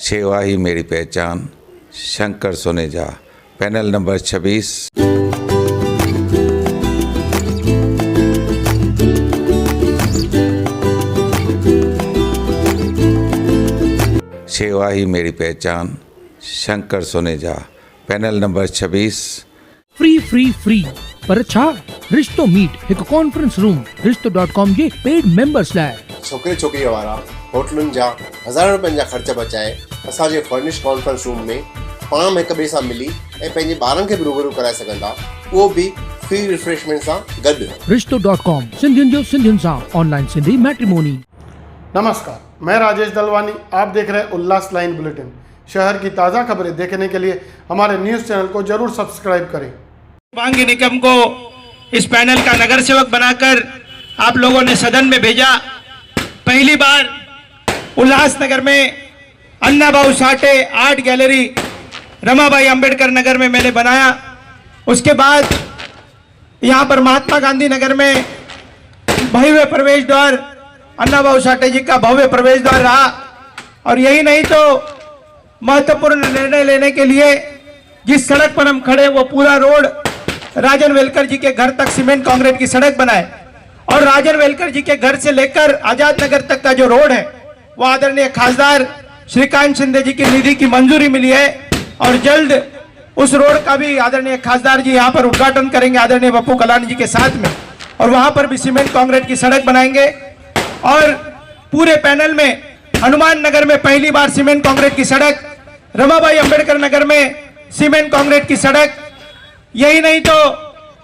सेवा ही मेरी पहचान, शंकर सोनेजा, पैनल नंबर 26। सेवा ही मेरी पहचान, Shankar Soneja, panel number 26। Free पर छा रिश्तो मीट हिकु कॉन्फ्रेंस रूम रिश्तो.com जे पेड मेंबर्स लाइ। छोकिरे छोकिरीअ वारा होटलुनि जा हज़ार रुपयनि जा ख़र्च बचाए असांजे फर्निश कॉन्फ्रेंस रूम में पाण में हिक ॿिए सां मिली ऐं पंहिंजे ॿारनि खे बि रूबरू कराए सघंदा, उहो बि फ्री रिफ्रेशमेंट सां गॾु। रिश्तो.com, सिंधियुनि जो सिंधियुनि सां ऑनलाइन सिंधी मैट्रिमोनी। नमस्कार, मैं राजेश दलवानी, आप देख रहे हैं उल्लास लाइन बुलेटिन। शहर की ताज़ा खबरें देखने के लिए हमारे न्यूज़ चैनल को जरूर सब्सक्राइब करें। शुभांगी निकम को इस पैनल का नगर सेवक बनाकर आप लोगों ने सदन में भेजा। पहली बार उल्लासनगर में अन्ना भाऊ साठे आर्ट गैलरी रमाबाई अंबेडकर नगर में मैंने बनाया। उसके बाद यहाँ पर महात्मा गांधी नगर में भव्य प्रवेश द्वार अन्ना भाऊ साठे जी का भव्य प्रवेश द्वार रहा। और यही नहीं तो महत्वपूर्ण निर्णय लेने के लिए जिस सड़क पर हम खड़े वो पूरा रोड राजन वेलकर जी के घर तक सीमेंट कांक्रीट की सड़क बनाए। और राजन वेलकर जी के घर से लेकर आजाद नगर तक का जो रोड है वो आदरणीय खासदार श्रीकांत शिंदे जी की निधि की मंजूरी मिली है। और जल्द उस रोड का भी आदरणीय खासदार जी यहाँ पर उद्घाटन करेंगे आदरणीय पप्पू कलानी जी के साथ में, और वहां पर भी सीमेंट कांक्रीट की सड़क बनाएंगे। और पूरे पैनल में हनुमान नगर में पहली बार सीमेंट कांक्रीट की सड़क, रमाबाई अंबेडकर नगर में सीमेंट कांक्रीट की सड़क, यही नहीं तो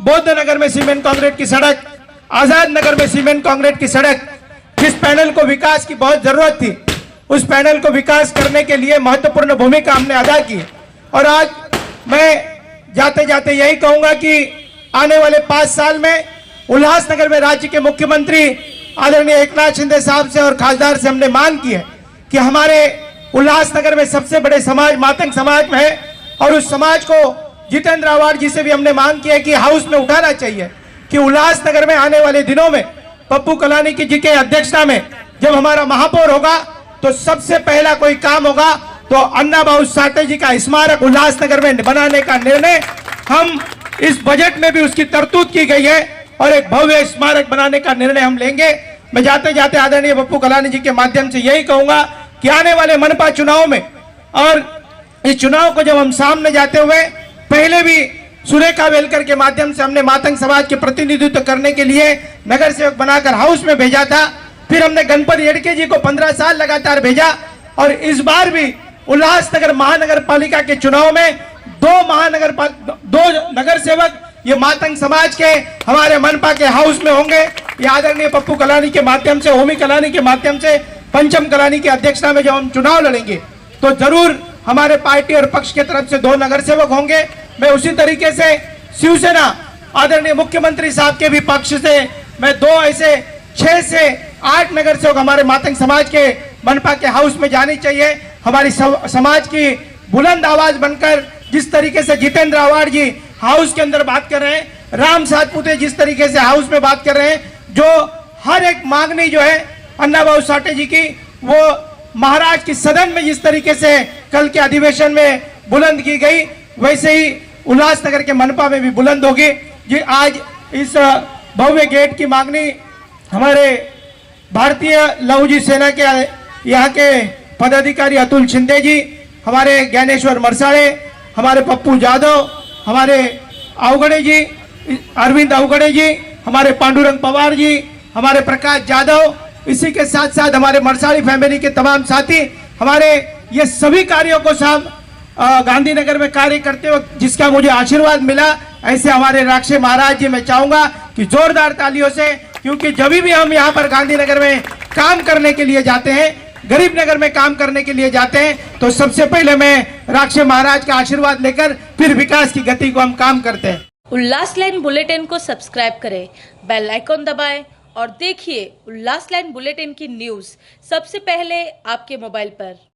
बौद्ध नगर में सीमेंट कांक्रीट की सड़क, आजाद नगर में सीमेंट कांक्रीट की सड़क। जिस पैनल को विकास की बहुत जरूरत थी उस पैनल को विकास करने के लिए महत्वपूर्ण भूमिका हमने अदा की। और आज मैं जाते जाते यही कहूंगा कि आने वाले 5 साल में उल्लासनगर में राज्य के मुख्यमंत्री आदरणीय एकनाथ शिंदे साहब से और खासदार से हमने मांग की है कि हमारे उल्लासनगर में सबसे बड़े समाज मातंग समाज में है, और उस समाज को जितेंद्र आवाड़ जी से भी हमने मांग की है कि हाउस में उठाना चाहिए कि उल्लासनगर में आने वाले दिनों में पप्पू कलानी जी के अध्यक्षता में जब हमारा महापौर होगा तो सबसे पहला कोई काम होगा तो अन्ना भाऊ साठे जी का स्मारक उल्लासनगर में बनाने का निर्णय हम इस बजट में भी उसकी तरतूद की गई है, और एक भव्य स्मारक बनाने का निर्णय हम लेंगे। मैं जाते जाते आदरणीय पप्पू कलानी जी के माध्यम से यही कहूंगा कि आने वाले मनपा चुनाव में और इस चुनाव को जब हम सामने जाते हुए पहले भी सुरेखा वेलकर के माध्यम से हमने मातंग समाज के प्रतिनिधित्व करने के लिए नगर सेवक बनाकर हाउस में भेजा था। फिर हमने गणपति येडके जी को 15 साल लगातार भेजा। और इस बार भी उल्लासनगर महानगर पालिका के चुनाव में दो नगर सेवक ये मातंग समाज के हमारे मनपा के हाउस में होंगे। ये आदरणीय पप्पू कलानी के माध्यम से, होमी कलानी के माध्यम से, पंचम कलानी की अध्यक्षता में जब हम चुनाव लड़ेंगे तो जरूर हमारे पार्टी और पक्ष की तरफ से 2 नगर सेवक होंगे। मैं उसी तरीके से शिवसेना आदरणीय मुख्यमंत्री साहब के भी पक्ष से मैं 2 ऐसे 6 से 8 नगर सेवक हमारे मातंग समाज के मनपा के हाउस में जानी चाहिए। हमारी समाज की बुलंद आवाज बनकर जिस तरीके से जितेंद्र आवाड़ जी हाउस के अंदर बात कर रहे हैं, राम सातपुते जिस तरीके से हाउस में बात कर रहे हैं, जो हर एक मांगनी जो है अन्ना भाऊ साठे जी की वो महाराज की सदन में जिस तरीके से कल के अधिवेशन में बुलंद की गई वैसे ही उल्लासनगर के मनपा में भी बुलंद होगी। जी आज इस भव्य गेट की मांगनी हमारे भारतीय लहुजी सेना के यहाँ के पदाधिकारी अतुल शिंदे जी, हमारे ज्ञानेश्वर मरसाड़े, हमारे पप्पू जाधव, हमारे अवगड़े जी, अरविंद अवगड़े जी, हमारे पांडुरंग पवार जी, हमारे प्रकाश जाधव, इसी के साथ साथ हमारे मरसाड़ी फैमिली के तमाम साथी, हमारे ये सभी कार्यों को साहब गांधीनगर में कार्य करते वक्त जिसका मुझे आशीर्वाद मिला, ऐसे हमारे राक्षे महाराज जी मैं चाहूंगा कि जोरदार तालियों से, क्योंकि जब भी हम यहाँ पर गांधीनगर में काम करने के लिए जाते हैं, गरीब नगर में काम करने के लिए जाते हैं, तो सबसे पहले मैं राक्षे महाराज का आशीर्वाद लेकर फिर विकास की गति को हम काम करते हैं। उल्लास लाइन बुलेटिन को सब्सक्राइब करें, बेल आइकॉन दबाएं और देखिए उल्लास लाइन बुलेटिन की न्यूज़ सबसे पहले आपके मोबाइल पर।